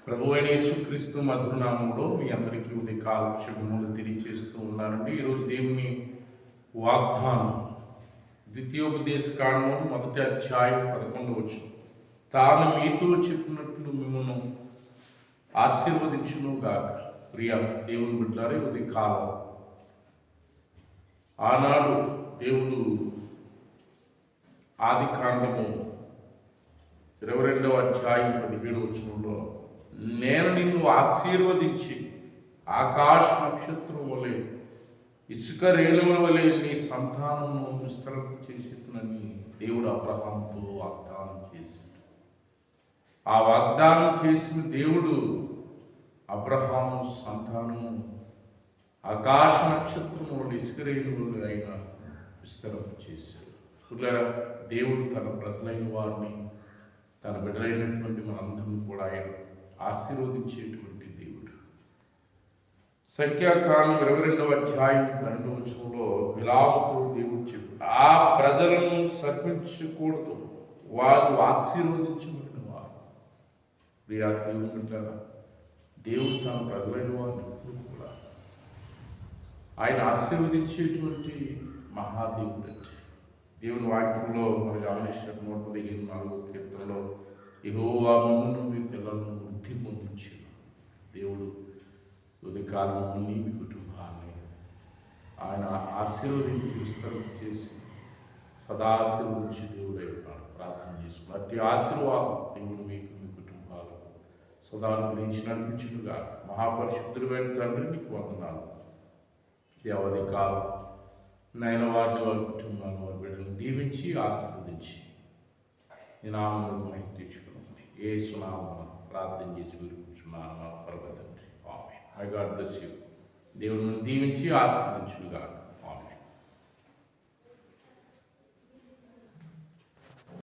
ప్రభువైన యేసుక్రీస్తు మధురనామంలో మీ అందరికీ ఉదయకాల శుభములు తెలియజేస్తూ ఉన్నారండి. ఈరోజు దేవుని వాగ్దానం ద్వితీయోపదేశ కాండం 1వ అధ్యాయం 11వ వచనం. తాను మీతో చెప్పినట్లు మిమ్మల్ని ఆశీర్వదించును గాక. ప్రియ దేవుని బిడ్డలారా, ఉదయకాలం ఆనాడు దేవుడు ఆది కాండము 22వ అధ్యాయం 17వ వచనంలో, నేను నిన్ను ఆశీర్వదించి ఆకాశ నక్షత్రం వలె ఇసుక రేణువుల వలె నీ సంతానమును విస్తరణ చేసేతునని దేవుడు అబ్రహాముతో వాగ్దానం చేశాడు. ఆ వాగ్దానం చేసిన దేవుడు అబ్రహాము సంతానము ఆకాశ నక్షత్రం వలె ఇసుక రేణువులు అయిన విస్తరణ చేశాడు. పిల్లరా, దేవుడు తన ప్రజలైన వారిని, తన బిడ్డలైనటువంటి మనందరం కూడా ఆయన ఆశీర్వదించేటువంటి దేవుడు. సంఖ్యాకాండం 22వ అధ్యాయం 12వ వచనంలో బిలాముతో దేవుడు చెప్పు, ఆ ప్రజలను శపించకూడదు, వారు ఆశీర్వదించబడిన వారు. ప్రియా దేవుని బిడ్డలారా, దేవుడు తన ప్రజలైన వారిని ఎప్పుడు కూడా ఆయన ఆశీర్వదించేటువంటి మహాదేవుడు. దేవుని వాక్యంలో మనం గమనించిన 115 కీర్తనలో, యెహోవా మిమ్మును మీ పిల్లలను వృద్ధి పొందించాడు. దేవుడు ఉదయకాలం మీ కుటుంబాన్ని ఆయన ఆశీర్వదించి విస్తరణ చేసి సదా ఆశీర్వదించి దేవుడు అయినాడు. ప్రార్థన చేసుకుని అట్టి ఆశీర్వాదం దేవుడు మీకు, మీ కుటుంబాలకు సదా గురించి నడిపించుడుగా. మహాపరిశుద్ధుడైన తండ్రి, నీకు వందనాలు. దేవది కాలం నాయన వారిని, వారి కుటుంబాన్ని, వారి బిడ్డలను దీవించి ఆశీర్వదించి నీ నామములకు మహిమ తెచ్చుకున్నాను. యేసు నామమున ప్రార్థన చేసి విరుచున్నాను పరమ తండ్రి. Amen. My God bless you. దేవుడిని దీవించి ఆశీర్వదించునుగా.